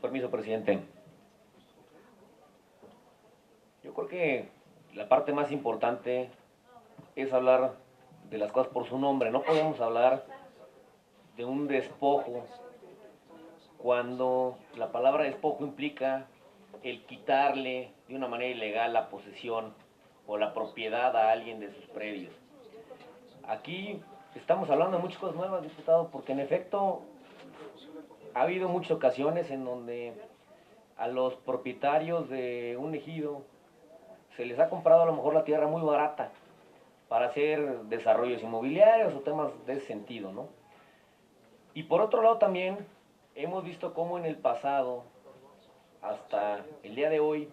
permiso, presidente. Yo creo que la parte más importante es hablar de las cosas por su nombre. No podemos hablar de un despojo cuando la palabra despojo implica el quitarle de una manera ilegal la posesión o la propiedad a alguien de sus predios. Aquí estamos hablando de muchas cosas nuevas, diputado, porque en efecto ha habido muchas ocasiones en donde a los propietarios de un ejido se les ha comprado a lo mejor la tierra muy barata para hacer desarrollos inmobiliarios o temas de ese sentido, ¿no? Y por otro lado también hemos visto cómo en el pasado, hasta el día de hoy,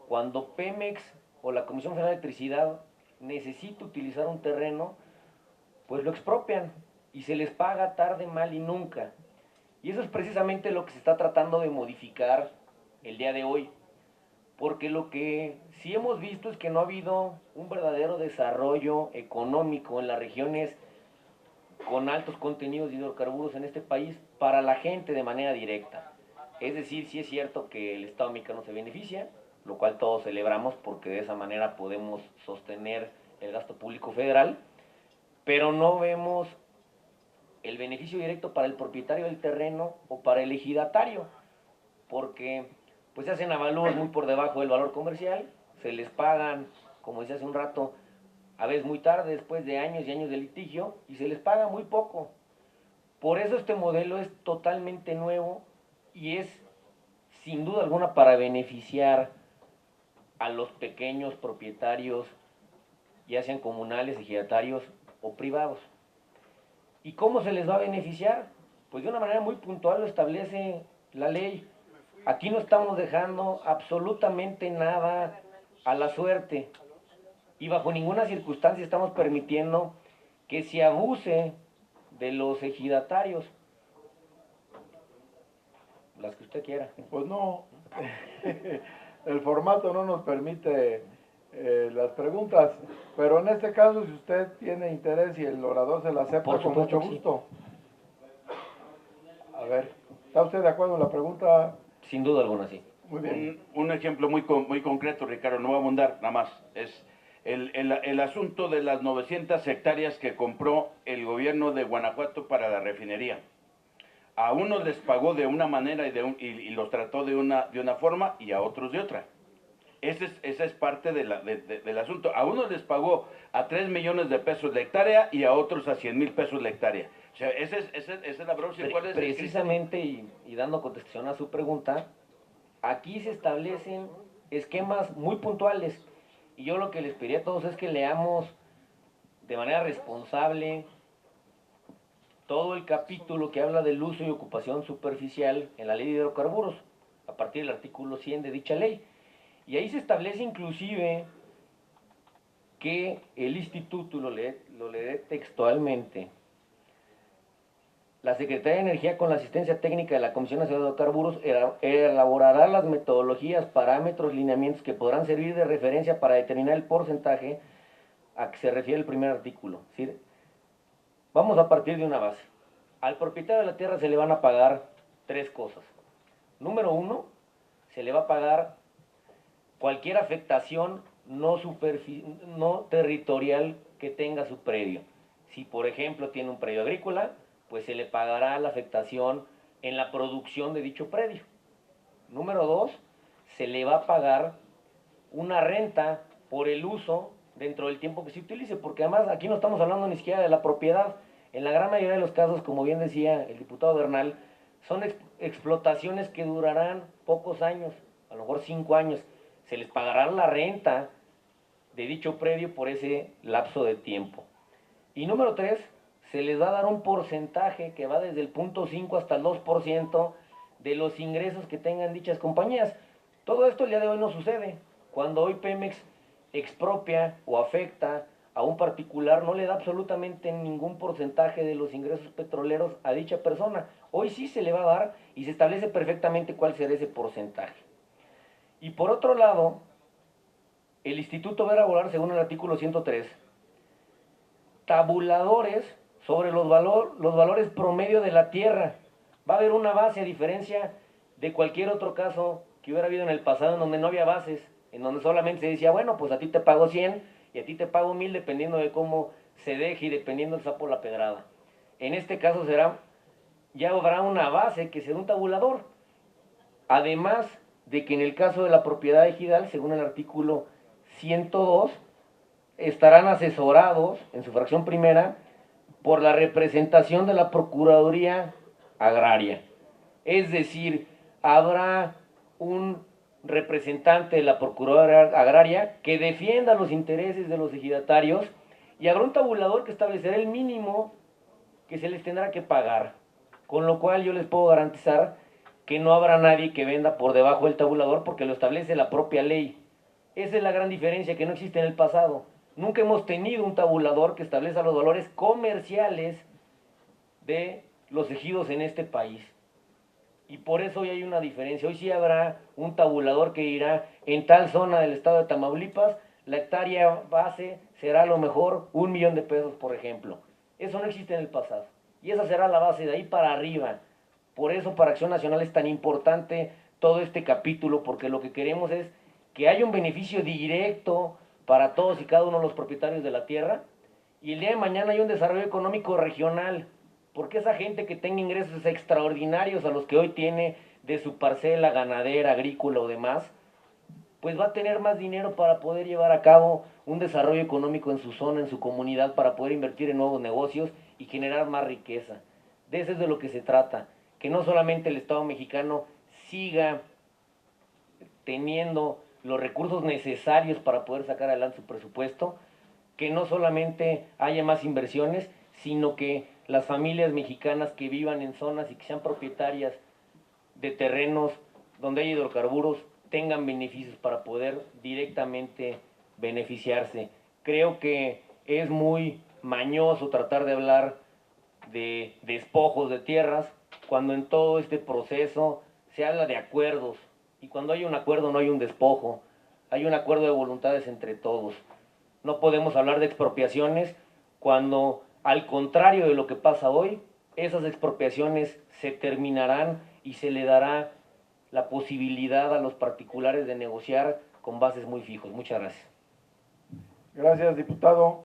cuando Pemex o la Comisión Federal de Electricidad necesita utilizar un terreno, pues lo expropian y se les paga tarde, mal y nunca. Y eso es precisamente lo que se está tratando de modificar el día de hoy. Porque lo que sí hemos visto es que no ha habido un verdadero desarrollo económico en las regiones con altos contenidos de hidrocarburos en este país para la gente de manera directa. Es decir, sí es cierto que el Estado mexicano se beneficia, lo cual todos celebramos porque de esa manera podemos sostener el gasto público federal, pero no vemos el beneficio directo para el propietario del terreno o para el ejidatario, porque pues se hacen avalúos muy por debajo del valor comercial, se les pagan, como decía hace un rato, a veces muy tarde, después de años y años de litigio, y se les paga muy poco. Por eso este modelo es totalmente nuevo y es sin duda alguna para beneficiar a los pequeños propietarios, ya sean comunales, ejidatarios o privados. ¿Y cómo se les va a beneficiar? Pues de una manera muy puntual lo establece la ley. Aquí no estamos dejando absolutamente nada a la suerte y bajo ninguna circunstancia estamos permitiendo que se abuse de los ejidatarios. Las que usted quiera. Pues no, el formato no nos permite las preguntas, pero en este caso si usted tiene interés y el orador se la acepta, con mucho gusto. A ver, ¿está usted de acuerdo en la pregunta? Sin duda alguna, sí. Muy bien. Un ejemplo muy concreto, Ricardo, no voy a abundar, nada más. Es el asunto de las 900 hectáreas que compró el gobierno de Guanajuato para la refinería. A unos les pagó de una manera y los trató de una forma y a otros de otra. Esa es parte del asunto. A unos les pagó a 3 millones de pesos la hectárea y a otros a 100,000 pesos la hectárea. O sea, esa es la bronce. Precisamente, y dando contestación a su pregunta, aquí se establecen esquemas muy puntuales. Y yo lo que les pediría a todos es que leamos de manera responsable todo el capítulo que habla del uso y ocupación superficial en la ley de hidrocarburos, a partir del artículo 100 de dicha ley. Y ahí se establece inclusive que el instituto, lo leeré textualmente, la Secretaría de Energía, con la asistencia técnica de la Comisión Nacional de Hidrocarburos, elaborará las metodologías, parámetros, lineamientos que podrán servir de referencia para determinar el porcentaje a que se refiere el primer artículo. Es decir, vamos a partir de una base. Al propietario de la tierra se le van a pagar 3 cosas. Número 1, se le va a pagar cualquier afectación no territorial que tenga su predio. Si por ejemplo tiene un predio agrícola, pues se le pagará la afectación en la producción de dicho predio. Número 2, se le va a pagar una renta por el uso dentro del tiempo que se utilice, porque además aquí no estamos hablando ni siquiera de la propiedad. En la gran mayoría de los casos, como bien decía el diputado Bernal, son explotaciones que durarán pocos años, a lo mejor 5 años. Se les pagará la renta de dicho predio por ese lapso de tiempo. Y número 3, se les va a dar un porcentaje que va desde el 0.5 hasta el 2% de los ingresos que tengan dichas compañías. Todo esto el día de hoy no sucede. Cuando hoy Pemex expropia o afecta a un particular, no le da absolutamente ningún porcentaje de los ingresos petroleros a dicha persona. Hoy sí se le va a dar y se establece perfectamente cuál será ese porcentaje. Y por otro lado, el instituto va a elaborar, según el artículo 103, tabuladores sobre los valores promedio de la tierra. Va a haber una base, a diferencia de cualquier otro caso que hubiera habido en el pasado en donde no había bases, en donde solamente se decía, bueno, pues a ti te pago 100 y a ti te pago 1000 dependiendo de cómo se deje y dependiendo del sapo la pedrada. En este caso ya habrá una base que será un tabulador. Además de que en el caso de la propiedad ejidal, según el artículo 102, estarán asesorados en su fracción primera por la representación de la Procuraduría Agraria. Es decir, habrá un representante de la Procuraduría Agraria que defienda los intereses de los ejidatarios y habrá un tabulador que establecerá el mínimo que se les tendrá que pagar. Con lo cual yo les puedo garantizar que no habrá nadie que venda por debajo del tabulador porque lo establece la propia ley. Esa es la gran diferencia que no existe en el pasado. Nunca hemos tenido un tabulador que establezca los valores comerciales de los ejidos en este país. Y por eso hoy hay una diferencia. Hoy sí habrá un tabulador que dirá, en tal zona del estado de Tamaulipas, la hectárea base será a lo mejor 1 millón de pesos, por ejemplo. Eso no existe en el pasado. Y esa será la base de ahí para arriba. Por eso para Acción Nacional es tan importante todo este capítulo, porque lo que queremos es que haya un beneficio directo para todos y cada uno de los propietarios de la tierra, y el día de mañana hay un desarrollo económico regional, porque esa gente que tenga ingresos extraordinarios a los que hoy tiene de su parcela ganadera, agrícola o demás, pues va a tener más dinero para poder llevar a cabo un desarrollo económico en su zona, en su comunidad, para poder invertir en nuevos negocios y generar más riqueza. De eso es de lo que se trata, que no solamente el Estado mexicano siga teniendo los recursos necesarios para poder sacar adelante su presupuesto, que no solamente haya más inversiones, sino que las familias mexicanas que vivan en zonas y que sean propietarias de terrenos donde hay hidrocarburos tengan beneficios para poder directamente beneficiarse. Creo que es muy mañoso tratar de hablar de despojos de tierras cuando en todo este proceso se habla de acuerdos, y cuando hay un acuerdo no hay un despojo, hay un acuerdo de voluntades entre todos. No podemos hablar de expropiaciones cuando, al contrario de lo que pasa hoy, esas expropiaciones se terminarán y se le dará la posibilidad a los particulares de negociar con bases muy fijos. Muchas gracias. Gracias, diputado.